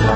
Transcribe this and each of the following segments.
Hello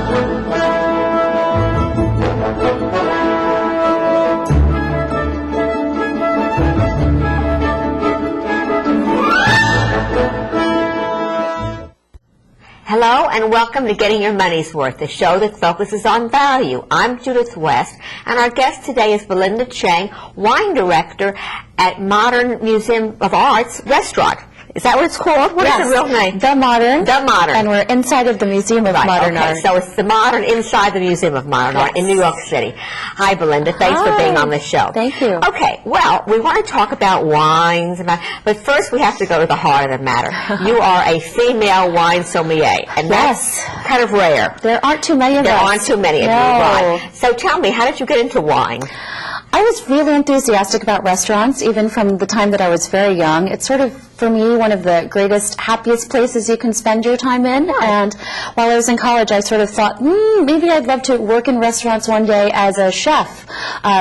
and welcome to Getting Your Money's Worth, the show that focuses on value. I'm Judith West, and our guest today is Belinda Chang, wine director at Modern Museum of Art's restaurant. Is that what it's called? What is the real name? The Modern. The Modern. And we're inside of the Museum of Modern Art. So it's the Modern inside the Museum of Modern Art in New York City. Hi, Belinda. Thanks for being on the show. Thank you. Okay, well, we want to talk about wines, but first we have to go to the heart of the matter. You are a female wine sommelier, and that's kind of rare. There aren't too many of us. There aren't too many of you, right? So tell me, how did you get into wine? I was really enthusiastic about restaurants, even from the time that I was very young. It's sort of, for me, one of the greatest, happiest places you can spend your time in. And while I was in college, I sort of thought, maybe I'd love to work in restaurants one day as a chef.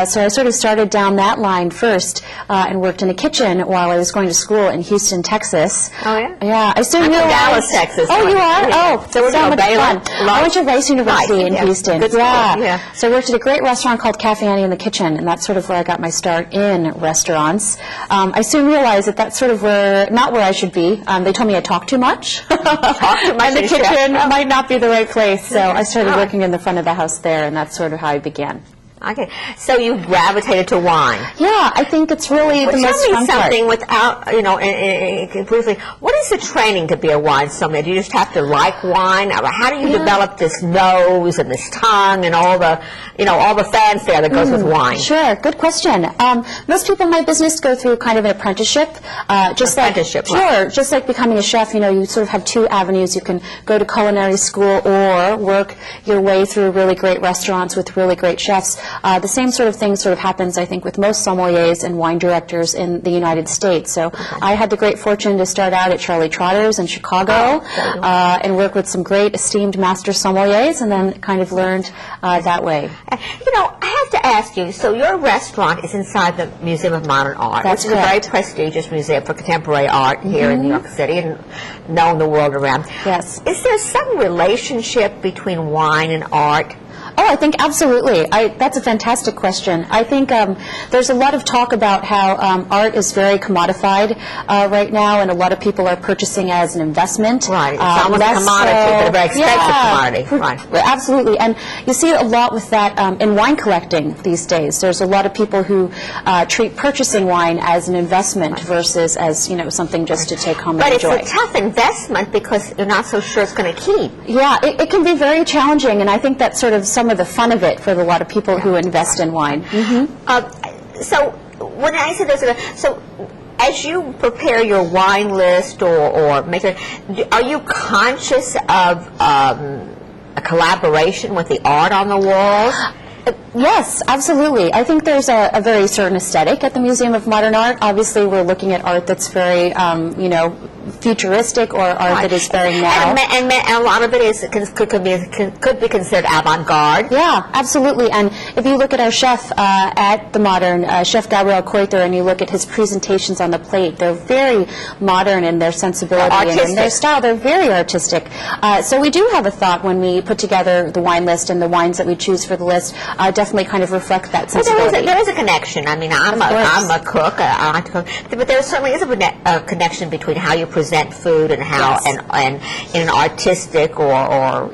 So I sort of started down that line first and worked in a kitchen while I was going to school in Houston, Texas. Oh, yeah? Yeah. I soon realized... I'm from Dallas, Texas. Oh, you are? Yeah. Oh, so much fun. I went to Rice University in Houston. Good school. Yeah. So I worked at a great restaurant called Cafe Annie in the Kitchen, and that's sort of where I got my start in restaurants. I soon realized that that's sort of not where I should be. They told me I talk too much. And the kitchen might not be the right place. So I started working in the front of the house there, and that's sort of how I began. Okay, so you gravitated to wine. Yeah, I think it's really the most fun part. Tell me something without, briefly, what is the training to be a wine sommelier? Do you just have to like wine? How do you develop this nose and this tongue and all the fanfare that goes with wine? Sure, good question. Most people in my business go through kind of an apprenticeship. Just like becoming a chef, you sort of have two avenues. You can go to culinary school or work your way through really great restaurants with really great chefs. The same sort of thing sort of happens, I think, with most sommeliers and wine directors in the United States. So I had the great fortune to start out at Charlie Trotter's in Chicago and work with some great esteemed master sommeliers, and then kind of learned that way. I have to ask you, so your restaurant is inside the Museum of Modern Art. That's which is a very prestigious museum for contemporary art here in New York City and known the world around. Yes. Is there some relationship between wine and art? Oh, I think absolutely. That's a fantastic question. I think there's a lot of talk about how art is very commodified right now, and a lot of people are purchasing as an investment. Right. It's almost a commodity, but a very expensive commodity. Right. Absolutely. And you see a lot with that in wine collecting these days. There's a lot of people who treat purchasing wine as an investment versus as, something just to take home and enjoy. But it's a tough investment because you're not so sure it's going to keep. Yeah, it can be very challenging, and I think that's sort of some of the fun of it for a lot of people who invest in wine. So when I say this, so as you prepare your wine list or make it, are you conscious of a collaboration with the art on the walls? Yes, absolutely. I think there's a very certain aesthetic at the Museum of Modern Art. Obviously, we're looking at art that's very, futuristic or art that is very now. And a lot of it could be considered avant-garde. Yeah, absolutely. And if you look at our chef at the Modern, Chef Gabriel Coiter, and you look at his presentations on the plate, they're very modern in their sensibility and in their style. They're very artistic. So we do have a thought when we put together the wine list, and the wines that we choose for the list definitely kind of reflect that sensibility. There is a connection. I mean, I'm a cook. I like to cook, but there certainly is a connection between how you present food and how and in an artistic or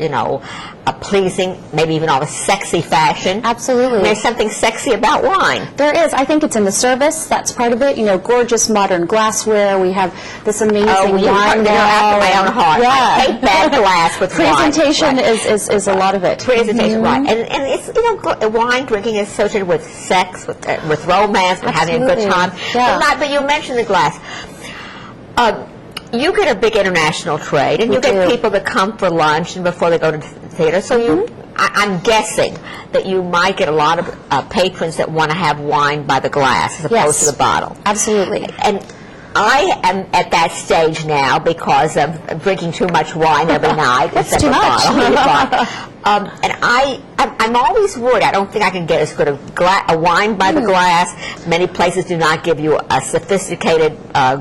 a pleasing, maybe even a sexy fashion. Absolutely. And there's something sexy about wine. There is. I think it's in the service. That's part of it. Gorgeous modern glassware. We have this amazing wine now. After my own heart. Yeah. I hate bad glass with presentation wine. is a lot of it. Presentation, right. And it's, wine drinking is associated with sex, with romance, with having a good time. Yeah. But you mentioned the glass. You get a big international trade, and you get people that come for lunch and before they go to the theater. So I'm guessing that you might get a lot of patrons that want to have wine by the glass as opposed to the bottle. Absolutely. And I am at that stage now because of drinking too much wine every night. That's too much. And I'm always worried. I don't think I can get as good a wine by the glass. Many places do not give you a sophisticated,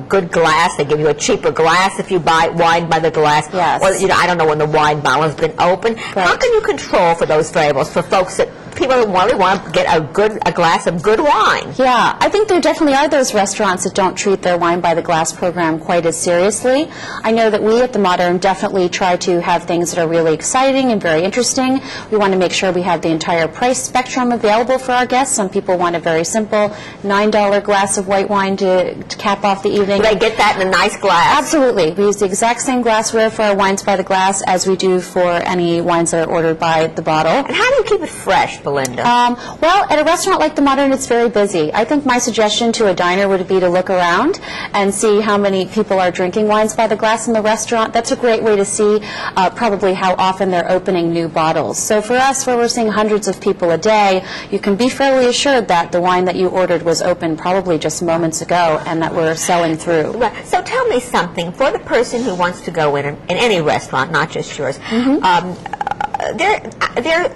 good glass. They give you a cheaper glass if you buy wine by the glass. Yes. Or, I don't know when the wine bottle has been opened. Right. How can you control for those variables for folks that people who really want to get a glass of good wine? Yeah, I think there definitely are those restaurants that don't treat their wine by the glass program quite as seriously. I know that we at the Modern definitely try to have things that are really exciting and very interesting. We want to make sure we have the entire price spectrum available for our guests. Some people want a very simple $9 glass of white wine to cap off the evening. Do they get that in a nice glass? Absolutely. We use the exact same glassware for our wines by the glass as we do for any wines that are ordered by the bottle. And how do you keep it fresh, Belinda? Well, at a restaurant like the Modern, it's very busy. I think my suggestion to a diner would be to look around and see how many people are drinking wines by the glass in the restaurant. That's a great way to see probably how often they're opening new bottles. So for us, where we're seeing hundreds of people a day, you can be fairly assured that the wine that you ordered was opened probably just moments ago and that we're selling through. Right. So tell me something. For the person who wants to go in any restaurant, not just yours, I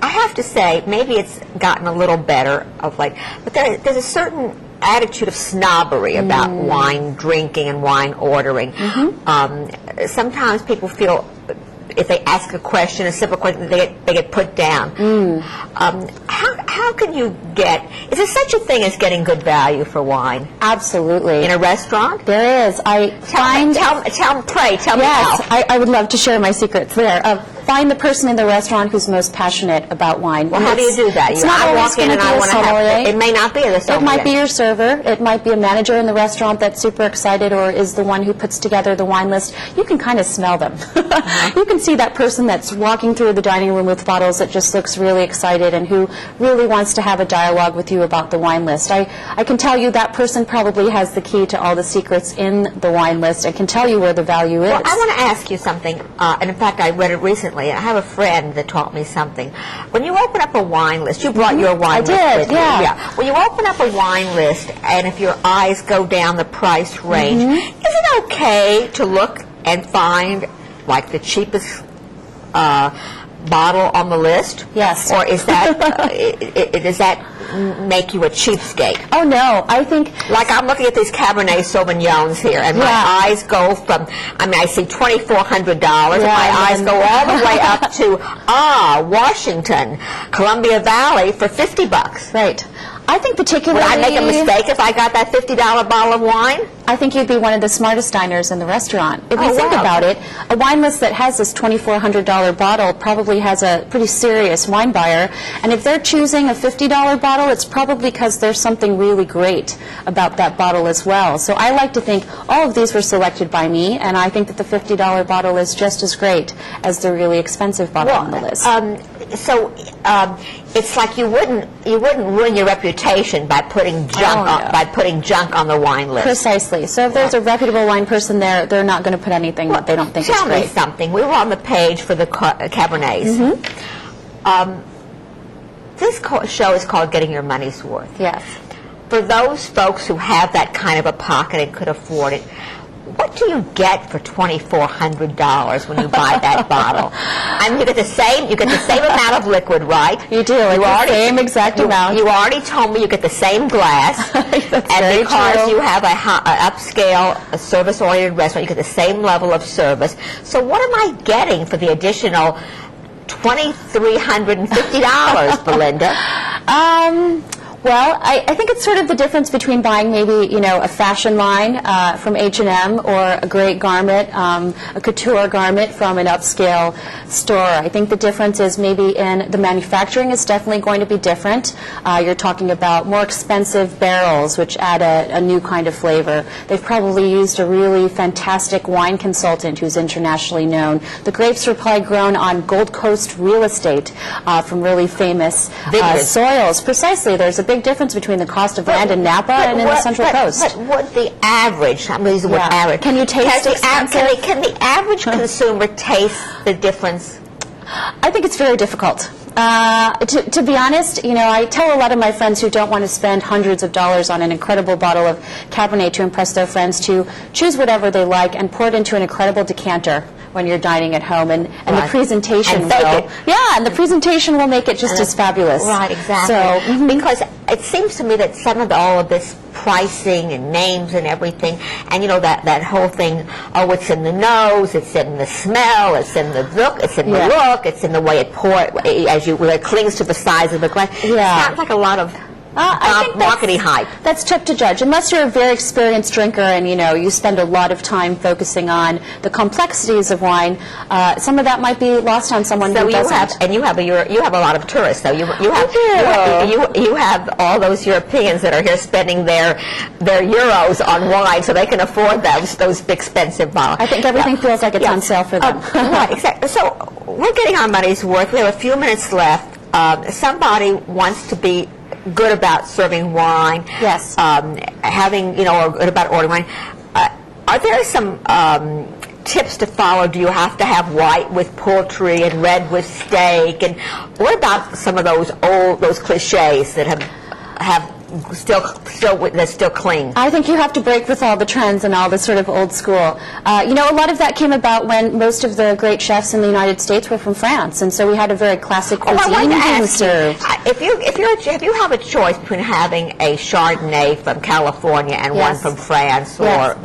have to say, maybe it's gotten a little better of late, but there's a certain attitude of snobbery about wine drinking and wine ordering. Sometimes people feel if they ask a question, a simple question, they get put down. How can you is there such a thing as getting good value for wine? Absolutely. In a restaurant? There is. Tell me how. Yes, I would love to share my secrets there. Find the person in the restaurant who's most passionate about wine. Well, how do you do that? I walk in and I want to have it may not be the sommelier. It might be your server. It might be a manager in the restaurant that's super excited or is the one who puts together the wine list. You can kind of smell them. You can see that person that's walking through the dining room with bottles that just looks really excited and who really wants to have a dialogue with you about the wine list. I can tell you that person probably has the key to all the secrets in the wine list and can tell you where the value is. Well, I want to ask you something, and in fact I read it recently. I have a friend that taught me something. When you open up a wine list, you brought your wine list with you. Yeah. When you open up a wine list, and if your eyes go down the price range, is it okay to look and find like the cheapest bottle on the list? Yes. Or is that does that make you a cheapskate? Oh no, I think like I'm looking at these Cabernet Sauvignons here, and my eyes go from I see $2,400, and my eyes go all the way up to Washington, Columbia Valley for $50. Right. I think particularly... Would I make a mistake if I got that $50 bottle of wine? I think you'd be one of the smartest diners in the restaurant. If you think about it, a wine list that has this $2,400 bottle probably has a pretty serious wine buyer, and if they're choosing a $50 bottle, it's probably because there's something really great about that bottle as well. So I like to think all of these were selected by me, and I think that the $50 bottle is just as great as the really expensive bottle on the list. It's like you wouldn't ruin your reputation by putting junk on the wine list. Precisely. So if there's a reputable wine person there, they're not going to put anything that they don't think is great. Tell me something. We were on the page for the Cabernets. This show is called Getting Your Money's Worth. Yes. For those folks who have that kind of a pocket and could afford it, what do you get for $2,400 when you buy that bottle? I mean, you get the same amount of liquid, right? You do. It's the same exact amount. You already told me you get the same glass. That's and because true. you have an upscale, service-oriented restaurant, you get the same level of service. So what am I getting for the additional $2,350, Belinda? Well, I think it's sort of the difference between buying maybe, a fashion line from H&M or a great garment, a couture garment from an upscale store. I think the difference is maybe in the manufacturing is definitely going to be different. You're talking about more expensive barrels, which add a new kind of flavor. They've probably used a really fantastic wine consultant who's internationally known. The grapes are probably grown on Gold Coast real estate from really famous soils. Precisely. There's a big difference between the cost of land in Napa and in the Central Coast. But what the average, I'm going to use the word average. Can you taste expensive? Can the average consumer taste the difference? I think it's very difficult. To be honest, I tell a lot of my friends who don't want to spend hundreds of dollars on an incredible bottle of Cabernet to impress their friends to choose whatever they like and pour it into an incredible decanter when you're dining at home, and the Right. presentation And bake it. yeah, and the presentation will make it just as fabulous. Right, exactly. So, Because it seems to me that all of this pricing and names and everything, and you know that whole thing, oh, it's in the nose, it's in the smell, it's in the look, it's in the look, it's in the way it where it clings to the size of the glass. Yeah. It sounds like a lot of I think marketing hype. That's tough to judge. Unless you're a very experienced drinker and, you know, you spend a lot of time focusing on the complexities of wine, some of that might be lost on someone who doesn't. You have a lot of tourists, so you have all those Europeans that are here spending their euros on wine, so they can afford those expensive bottles. I think everything feels like it's on sale for them. Right, exactly. So we're getting our money's worth. We have a few minutes left. Somebody wants to be good about serving wine. Yes. Or good about ordering wine. Are there some tips to follow? Do you have to have white with poultry and red with steak? And what about some of those cliches that have that still cling? I think you have to break with all the trends and all the sort of old school. A lot of that came about when most of the great chefs in the United States were from France, and so we had a very classic cuisine being served. If you have a choice between having a Chardonnay from California and one from France or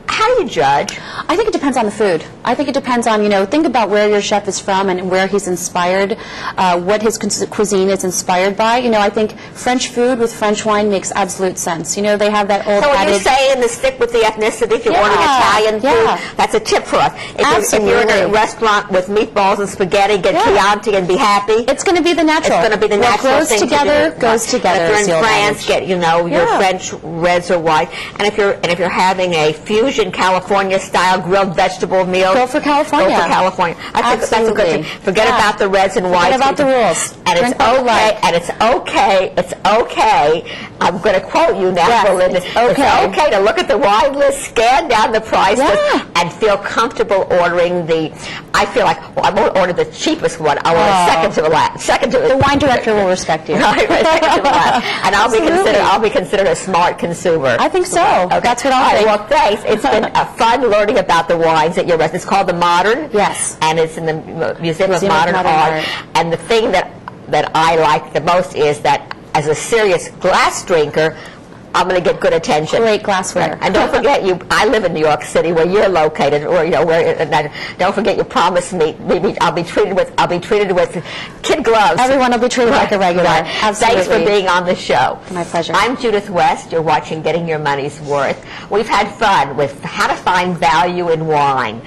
how do you judge? I think it depends on the food. I think it depends on, think about where your chef is from and where he's inspired, what his cuisine is inspired by. I think French food with French wine makes absolute sense. They have that old So when adage. you say in the stick with the ethnicity, if you're ordering Italian food, that's a tip for us. If you're in a restaurant with meatballs and spaghetti, get Chianti and be happy. It's going to be the natural. It's going to be the natural what thing goes together. If you're in France, get your French reds or white. And if you're having a fusion California style grilled vegetable meal, go for California. Go for California. That's a good thing. Forget about the reds and whites. Forget about the rules. And it's okay. And it's okay. It's okay. I'm going to quote you now, Belinda. It's okay to look at the wine list, scan down the price list, and feel comfortable ordering I feel like, I won't order the cheapest one. I want second to the wine director will respect you. Right, second to the last. And I'll be considered a smart consumer. I think so. Okay. That's what I'll think. Well, thanks. It's been fun learning about the wines at your restaurant. It's called the Modern. Yes. And it's in the Museum of Modern Art. And the thing that I like the most is that as a serious glass drinker, I'm going to get good attention. Great glassware. And don't forget, I live in New York City, where you're located, or don't forget you promised me I'll be treated with kid gloves. Everyone will be treated like a regular. Right. Absolutely. Thanks for being on the show. My pleasure. I'm Judith West. You're watching Getting Your Money's Worth. We've had fun with how to find value in wine.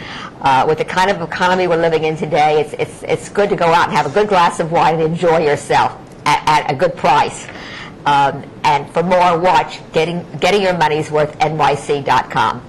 With the kind of economy we're living in today, it's good to go out and have a good glass of wine and enjoy yourself at a good price. And for more, watch Getting Your Money's Worth, NYC.com.